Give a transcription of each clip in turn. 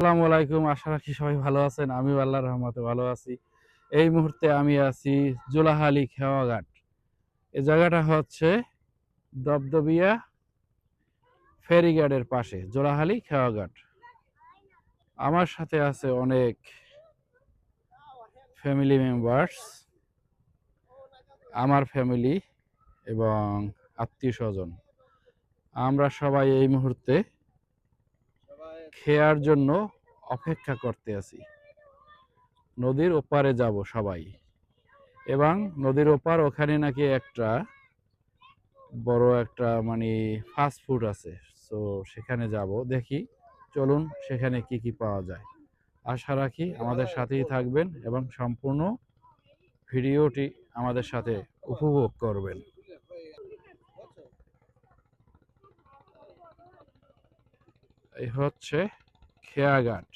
আসসালামু আলাইকুম। আশা রাখি সবাই ভালো আছেন। আমিও আল্লাহর রহমতে ভালো আছি। এই মুহূর্তে আমি আছি জোলাহালি খেওয়াঘাট। এই জায়গাটা হচ্ছে দবদবিয়া ফেরিঘাটের পাশে জোলাহালি খেওয়াঘাট। আমার সাথে আছে অনেক ফ্যামিলি মেম্বার্স, আমার ফ্যামিলি এবং আত্মীয় স্বজন। আমরা সবাই এই মুহূর্তে খেয়ার জন্য অপেক্ষা করতে আছি। নদীর ওপারে যাব সবাই, এবং নদীর ওপার ওখানে নাকি একটা বড় একটা ফাস্ট ফুড আছে। সো সেখানে যাব, দেখি চলুন সেখানে কি কি পাওয়া যায়। আশা রাখি আমাদের সাথেই থাকবেন এবং সম্পূর্ণ ভিডিওটি আমাদের সাথে উপভোগ করবেন। এই হচ্ছে খেয়াঘাট।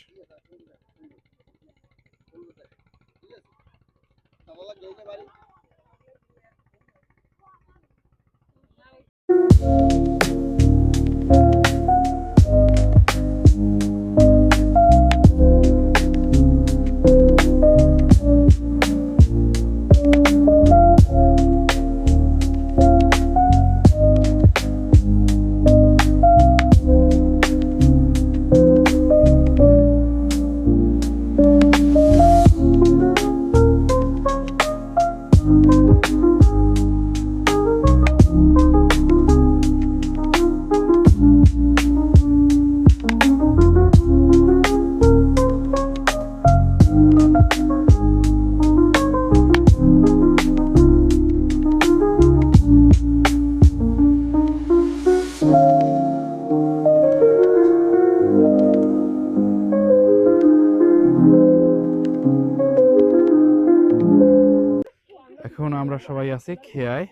এখন আমরা সবাই আছি খেয়ায়,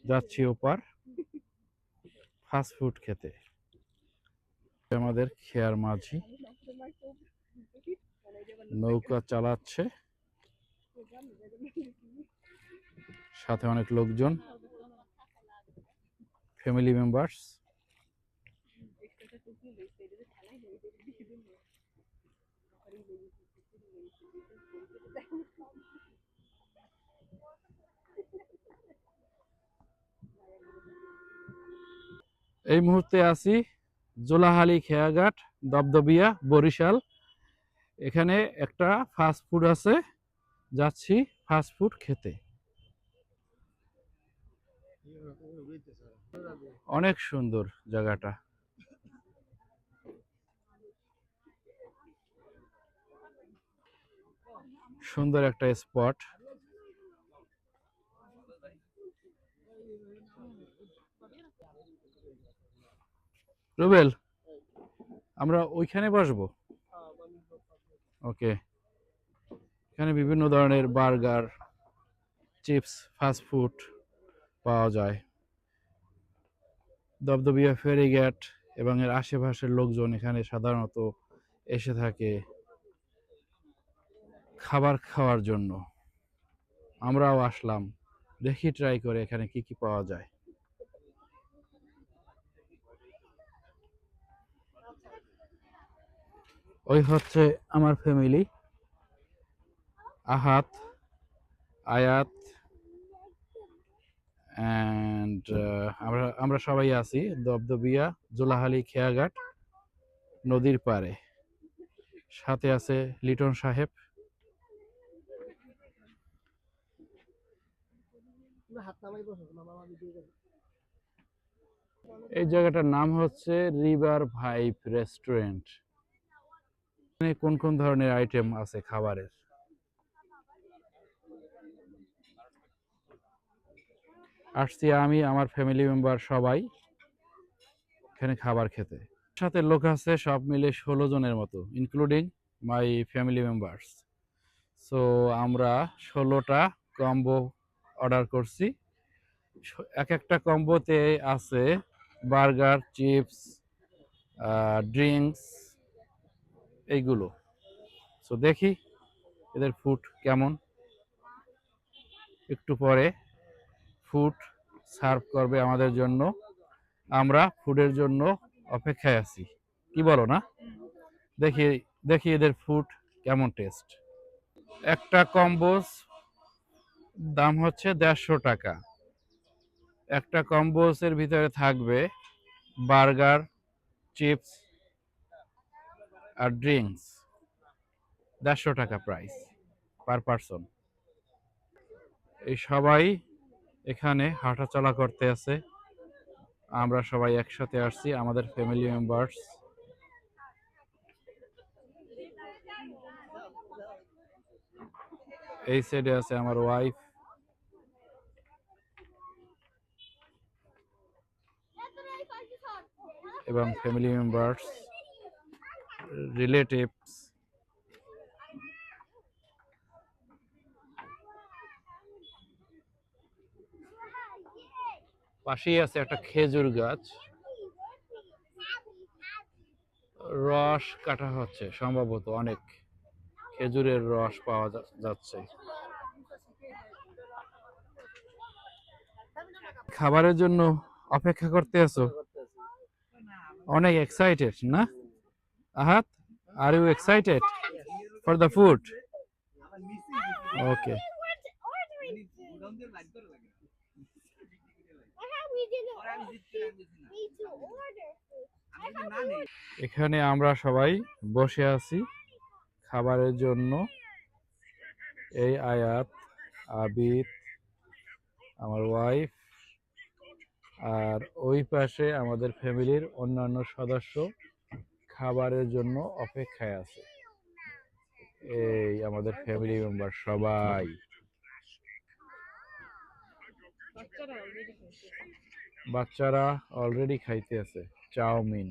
যাচ্ছি ওপার ফাস্ট ফুড খেতে। আমাদের খেয়ার মাঝি নৌকা চালাচ্ছে, সাথে অনেক লোকজন, ফ্যামিলি মেম্বার্স। এই মুহূর্তে আছি জোলাহালি খেয়াঘাট, দবদবিয়া, বরিশাল। এখানে একটা ফাস্ট ফুড আছে, যাচ্ছি ফাস্ট ফুড খেতে। অনেক সুন্দর জায়গাটা, সুন্দর একটা স্পট। রুবেল, আমরা ওইখানে বসবো। ওকে। এখানে বিভিন্ন ধরনের বার্গার, চিপস, ফাস্ট ফুড পাওয়া যায়। দবদবিয়া ফেরিঘাট এবং এর আশেপাশের লোকজন এখানে সাধারণত এসে থাকে খাবার খাওয়ার জন্য। আমরাও আসলাম, দেখি ট্রাই করে এখানে কি কি পাওয়া যায়। ওই হচ্ছে আমার ফ্যামিলি, আহাত, আয়াত অ্যান্ড আমরা আমরা সবাই আছি দবদবিয়া জোলাহালি খেয়াঘাট নদীর পাড়ে। সাথে আছে লিটন সাহেব। এই জায়গাটার নাম হচ্ছে রিভার ভাইব রেস্টুরেন্ট। এখানে কোন কোন ধরনের আইটেম আছে খাবারের? আসছি আমি, আমার ফ্যামিলি মেম্বার সবাই এখানে খাবার খেতে। সাথে লোক আছে সব মিলে 16 জনের মতো, including my family members. So আমরা 16টা কম্বো অর্ডার করছি। এক একটা কম্বোতে আছে বার্গার, চিপস, ড্রিঙ্কস, এইগুলো। সো দেখি এদের ফুড কেমন। একটু পরে ফুড সার্ভ করবে আমাদের জন্য। আমরা ফুডের জন্য অপেক্ষায় আছি, কি বলো না? দেখি দেখি এদের ফুড কেমন টেস্ট। একটা কম্বোস দাম হচ্ছে 150 টাকা। একটা কম্বোসের ভিতরে থাকবে বার্গার, চিপস আর ড্রিঙ্কস। 150 টাকা প্রাইস পার পারসন। এই সবাই এখানে হাঁটাচলা করতে আছে। আমরা সবাই একসাথে আসছি, আমাদের ফ্যামিলি মেম্বার্স। এই সাইডে আছে আমার ওয়াইফ এবং ফ্যামিলি মেম্বার্স, রিলেটিভস। পাশেই আছে একটা খেজুর গাছ, রস কাটা হচ্ছে সম্ভবত, অনেক খেজুরের রস পাওয়া যাচ্ছে। খাবারের জন্য অপেক্ষা করতে আছো? অনেক এক্সাইটেড না আহাত? Are you excited for the food? Okay. এখানে আমরা সবাই বসে আছি খাবারের জন্য। এই আয়াত, আবিদ, আমার ওয়াইফ, আর ওই পাশে আমাদের ফ্যামিলির অন্যান্য সদস্য খাবারের জন্য অপেক্ষায় আছে। এই আমাদের ফ্যামিলি মেম্বার সবাই। বাচ্চারা অলরেডি খাইতে আছে চাউমিন।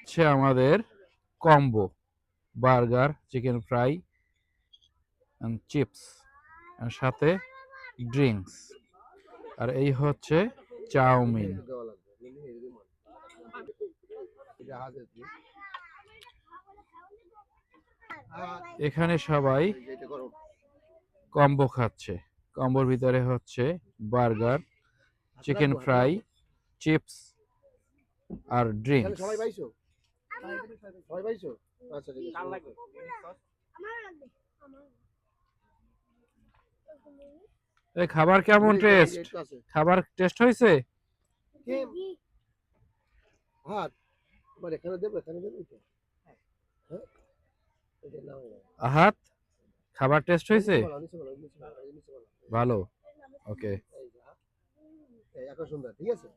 হচ্ছে আমাদের combo burger, chicken fry and chips, আর সাথে ড্রিঙ্কস। আর এই হচ্ছে চাউমিন। এখানে সবাই কম্বো খাচ্ছে। কম্বোর ভিতরে হচ্ছে বার্গার, চিকেন ফ্রাই, চিপস আর ড্রিঙ্কস। এই খাবার কেমন টেস্ট? খাবার টেস্ট হয়েছে? আহাত, খাবার টেস্ট হয়েছে? ভালো। ওকে। ঠিক আছে।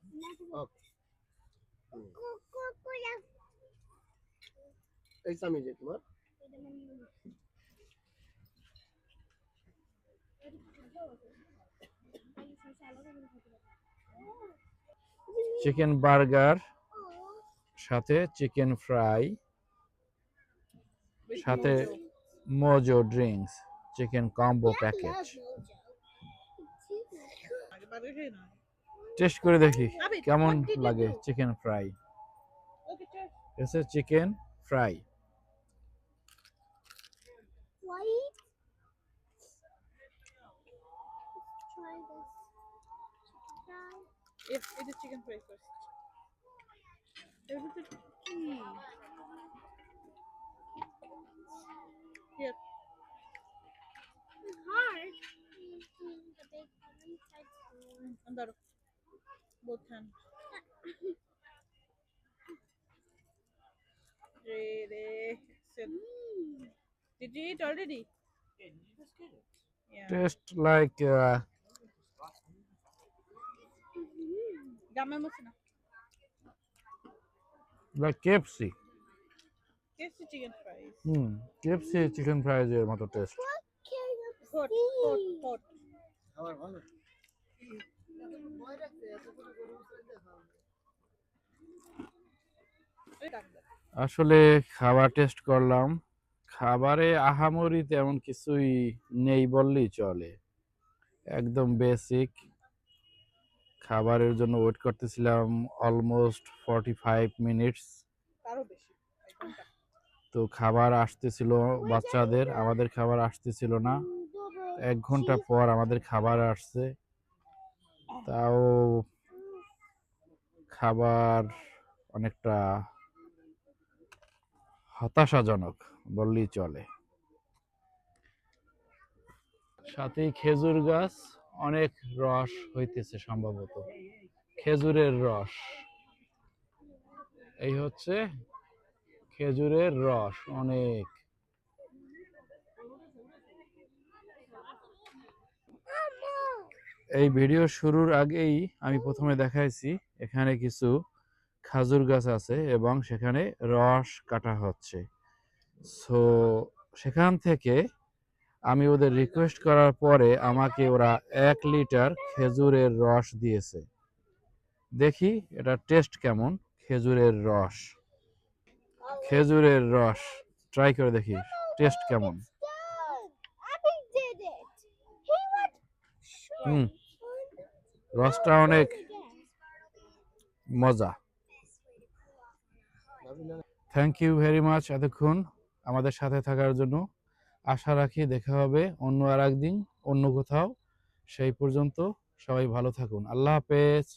এই সামি যে তোমার চিকেন বার্গার সাথে চিকেন ফ্রাই সাথে Mojo drinks, chicken combo package. Test করে দেখি কেমন লাগে চিকেন ফ্রাই। এসে chicken fry. Yes, it is chicken fry first. There is a key. Here. It's hard. Under both hands. Really? Did you eat already? Yeah. Taste like Gamme musna. KFC. KFC chicken fries. KFC chicken ফ্রাইজ এর মতো test. Hot. আসলে খাবার test করলাম, খাবারে আহামরি তেমন কিছুই নেই বললেই চলে। একদম বেসিক। খাবারের জন্য ওয়েট করতেছিলাম অলমোস্ট 45 মিনিটস। তো খাবার আসতেছিল বাচ্চাদের, আমাদের খাবার আসতেছিল না। 1 ঘন্টা পর আমাদের খাবার আসছে। তাও খাবার অনেকটা হতাশাজনক বললেই চলে। সাথেই খেজুর গাছ, অনেক রস হইতেছে সম্ভবত, খেজুরের রস। এই হচ্ছে খেজুরের রস অনেক। এই ভিডিও শুরুর আগেই আমি প্রথমে দেখাইছি এখানে কিছু খাজুর গাছ আছে এবং সেখানে রস কাটা হচ্ছে। সো সেখান থেকে আমি ওদের রিকোয়েস্ট করার পরে আমাকে ওরা 1 লিটার খেজুরের রস দিয়েছে। দেখি এটা টেস্ট কেমন। খেজুরের রস, খেজুরের রস ট্রাই করে দেখি টেস্ট কেমন। হুম, রসটা অনেক মজা। থ্যাংক ইউ ভেরি মাচ এতক্ষণ আমাদের সাথে থাকার জন্য। আশা রাখি দেখা হবে অন্য আর একদিন, অন্য কোথাও। সেই পর্যন্ত সবাই ভালো থাকুন। আল্লাহ হাফেজ।